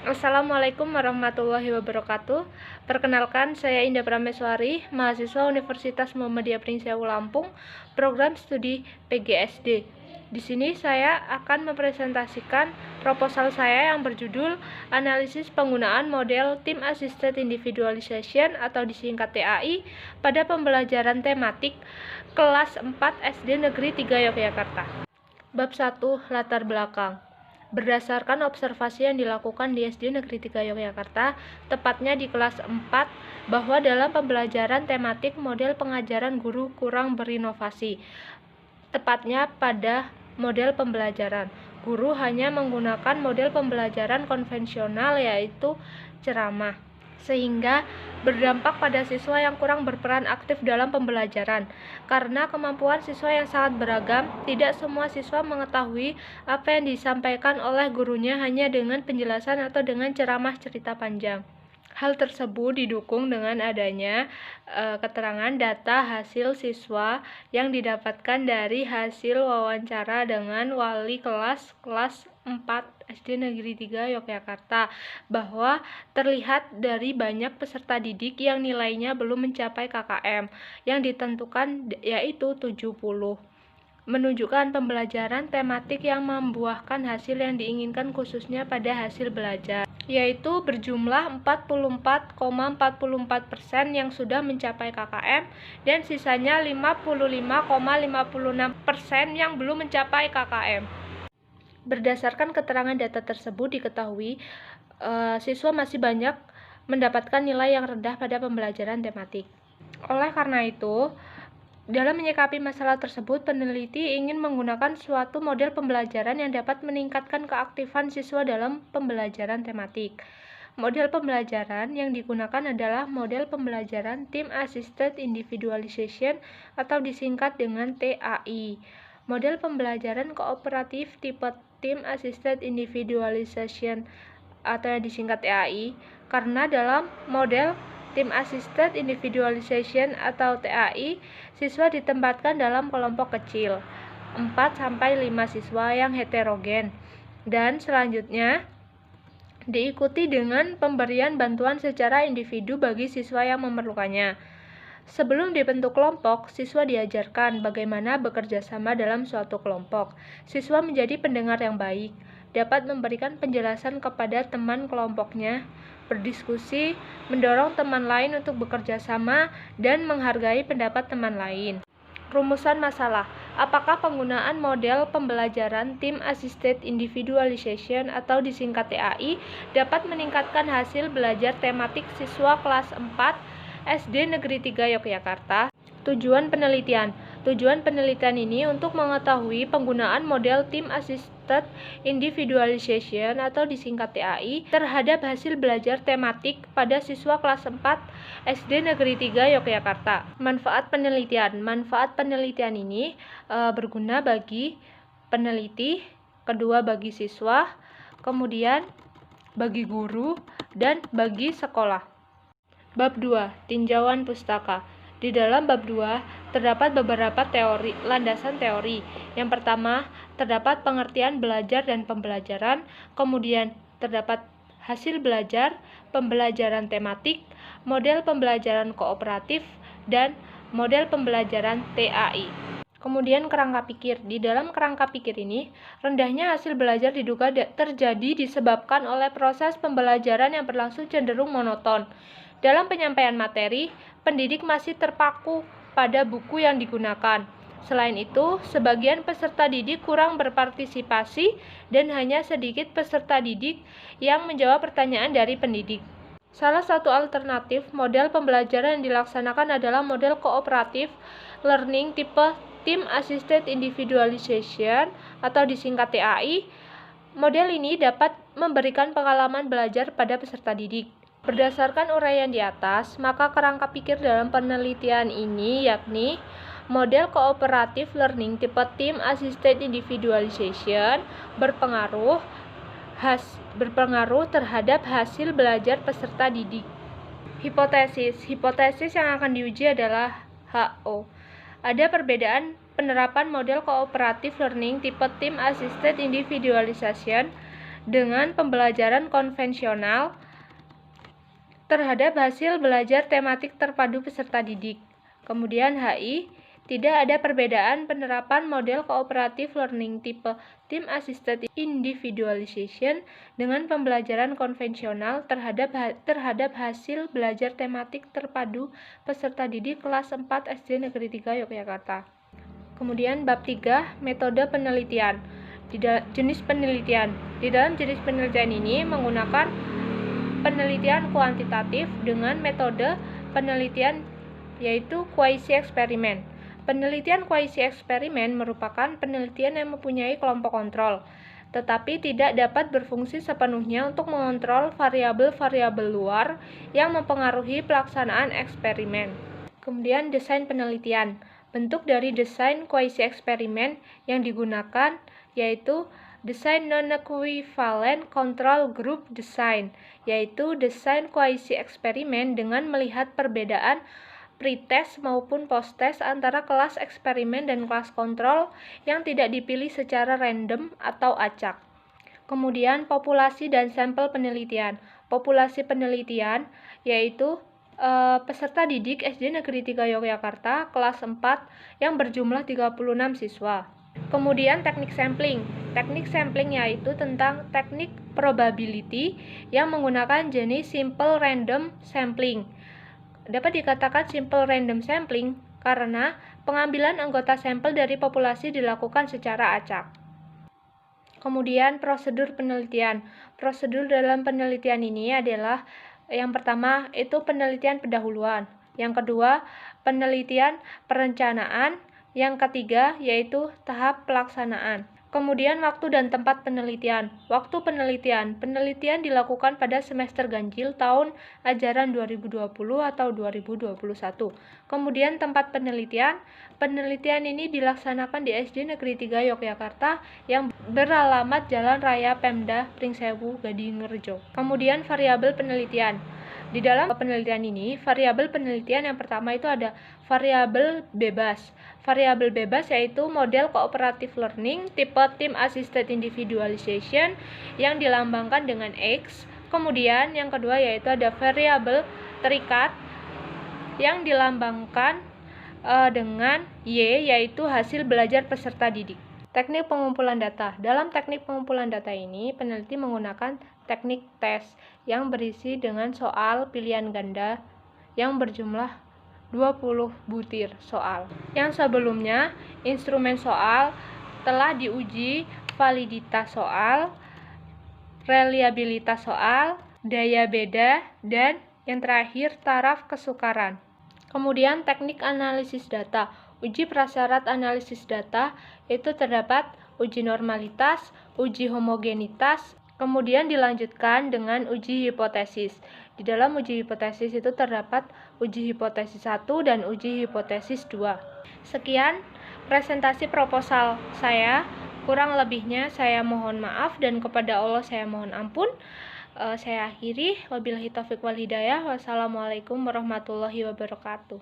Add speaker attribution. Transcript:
Speaker 1: Assalamualaikum warahmatullahi wabarakatuh. Perkenalkan, saya Indah Prameswari, mahasiswa Universitas Muhammadiyah Pringseu Lampung, program studi PGSD. Di sini saya akan mempresentasikan proposal saya yang berjudul Analisis Penggunaan Model Team Assisted Individualization atau disingkat TAI pada pembelajaran tematik kelas 4 SD Negeri 3 Yogyakarta. Bab 1, latar belakang. Berdasarkan observasi yang dilakukan di SD Negeri 3 Yogyakarta, tepatnya di kelas 4, bahwa dalam pembelajaran tematik model pengajaran guru kurang berinovasi. Tepatnya pada model pembelajaran, guru hanya menggunakan model pembelajaran konvensional yaitu ceramah, sehingga berdampak pada siswa yang kurang berperan aktif dalam pembelajaran. Karena kemampuan siswa yang sangat beragam, tidak semua siswa mengetahui apa yang disampaikan oleh gurunya hanya dengan penjelasan atau dengan ceramah cerita panjang. Hal tersebut didukung dengan adanya keterangan data hasil siswa yang didapatkan dari hasil wawancara dengan wali kelas 4 SD Negeri 3 Yogyakarta, bahwa terlihat dari banyak peserta didik yang nilainya belum mencapai KKM yang ditentukan yaitu 70. Menunjukkan pembelajaran tematik yang membuahkan hasil yang diinginkan khususnya pada hasil belajar, yaitu berjumlah 44,44% yang sudah mencapai KKM dan sisanya 55,56% yang belum mencapai KKM. Berdasarkan keterangan data tersebut diketahui siswa masih banyak mendapatkan nilai yang rendah pada pembelajaran tematik. Oleh karena itu, dalam menyikapi masalah tersebut, peneliti ingin menggunakan suatu model pembelajaran yang dapat meningkatkan keaktifan siswa dalam pembelajaran tematik. Model pembelajaran yang digunakan adalah model pembelajaran Team Assisted Individualization atau disingkat dengan TAI. Model pembelajaran kooperatif tipe Team Assisted Individualization atau yang disingkat TAI, karena dalam model Team Assisted Individualization atau TAI, siswa ditempatkan dalam kelompok kecil, 4-5 siswa yang heterogen, dan selanjutnya diikuti dengan pemberian bantuan secara individu bagi siswa yang memerlukannya. Sebelum dibentuk kelompok, siswa diajarkan bagaimana bekerja sama dalam suatu kelompok. Siswa menjadi pendengar yang baik, dapat memberikan penjelasan kepada teman kelompoknya, berdiskusi, mendorong teman lain untuk bekerja sama, dan menghargai pendapat teman lain. Rumusan masalah. Apakah penggunaan model pembelajaran Team Assisted Individualization atau disingkat TAI dapat meningkatkan hasil belajar tematik siswa kelas 4 SD Negeri 3 Yogyakarta? Tujuan penelitian. Tujuan penelitian ini untuk mengetahui penggunaan model Team Assisted Individualization atau disingkat TAI terhadap hasil belajar tematik pada siswa kelas 4 SD Negeri 3 Yogyakarta. Manfaat penelitian. Manfaat penelitian ini berguna bagi peneliti, kedua bagi siswa, kemudian bagi guru, dan bagi sekolah. Bab 2. Tinjauan pustaka. Di dalam bab 2 terdapat beberapa landasan teori. Yang pertama, terdapat pengertian belajar dan pembelajaran, kemudian terdapat hasil belajar, pembelajaran tematik, model pembelajaran kooperatif, dan model pembelajaran TAI. Kemudian kerangka pikir. Di dalam kerangka pikir ini, rendahnya hasil belajar diduga terjadi disebabkan oleh proses pembelajaran yang berlangsung cenderung monoton. Dalam penyampaian materi, pendidik masih terpaku pada buku yang digunakan. Selain itu, sebagian peserta didik kurang berpartisipasi dan hanya sedikit peserta didik yang menjawab pertanyaan dari pendidik. Salah satu alternatif model pembelajaran yang dilaksanakan adalah model kooperatif learning tipe Team Assisted Individualization atau disingkat TAI. Model ini dapat memberikan pengalaman belajar pada peserta didik. Berdasarkan uraian di atas, maka kerangka pikir dalam penelitian ini yakni model kooperatif learning tipe Team Assisted Individualization berpengaruh terhadap hasil belajar peserta didik. Hipotesis. Hipotesis yang akan diuji adalah HO. Ada perbedaan penerapan model kooperatif learning tipe Team Assisted Individualization dengan pembelajaran konvensional terhadap hasil belajar tematik terpadu peserta didik. Kemudian HI, tidak ada perbedaan penerapan model cooperative learning tipe Team Assisted Individualization dengan pembelajaran konvensional terhadap hasil belajar tematik terpadu peserta didik kelas 4 SD Negeri 3 Yogyakarta. Kemudian bab 3, metode penelitian. Jenis penelitian. Di dalam jenis penelitian ini menggunakan penelitian kuantitatif dengan metode penelitian yaitu quasi eksperimen. Penelitian quasi eksperimen merupakan penelitian yang mempunyai kelompok kontrol, tetapi tidak dapat berfungsi sepenuhnya untuk mengontrol variabel-variabel luar yang mempengaruhi pelaksanaan eksperimen. Kemudian desain penelitian. Bentuk dari desain quasi eksperimen yang digunakan yaitu desain non-equivalent control group design, yaitu desain quasi eksperimen dengan melihat perbedaan pretest maupun posttest antara kelas eksperimen dan kelas kontrol yang tidak dipilih secara random atau acak. Kemudian populasi dan sampel penelitian. Populasi penelitian yaitu peserta didik SD Negeri 3 Yogyakarta kelas 4 yang berjumlah 36 siswa. Kemudian teknik sampling. Teknik sampling yaitu tentang teknik probability yang menggunakan jenis simple random sampling. Dapat dikatakan simple random sampling karena pengambilan anggota sampel dari populasi dilakukan secara acak. Kemudian prosedur penelitian. Prosedur dalam penelitian ini adalah yang pertama itu penelitian pendahuluan, yang kedua penelitian perencanaan, yang ketiga yaitu tahap pelaksanaan. Kemudian waktu dan tempat penelitian. Waktu penelitian dilakukan pada semester ganjil tahun ajaran 2020 atau 2021. Kemudian tempat penelitian ini dilaksanakan di SD Negeri 3 Yogyakarta yang beralamat Jalan Raya Pemda Pringsewu, Gadingrejo. Kemudian variabel penelitian. Di dalam penelitian ini, variabel penelitian yang pertama itu ada variabel bebas. Variabel bebas yaitu model cooperative learning tipe Team Assisted Individualization yang dilambangkan dengan X. Kemudian yang kedua yaitu ada variabel terikat yang dilambangkan dengan Y, yaitu hasil belajar peserta didik. Teknik pengumpulan data. Dalam teknik pengumpulan data ini, peneliti menggunakan teknik tes yang berisi dengan soal pilihan ganda yang berjumlah 20 butir soal. Yang sebelumnya, instrumen soal telah diuji validitas soal, reliabilitas soal, daya beda, dan yang terakhir taraf kesukaran. Kemudian teknik analisis data. Uji prasyarat analisis data itu terdapat uji normalitas, uji homogenitas, kemudian dilanjutkan dengan uji hipotesis. Di dalam uji hipotesis itu terdapat uji hipotesis 1 dan uji hipotesis 2. Sekian presentasi proposal saya. Kurang lebihnya saya mohon maaf dan kepada Allah saya mohon ampun. Saya akhiri. Wabillahi taufiq wal hidayah. Wassalamualaikum warahmatullahi wabarakatuh.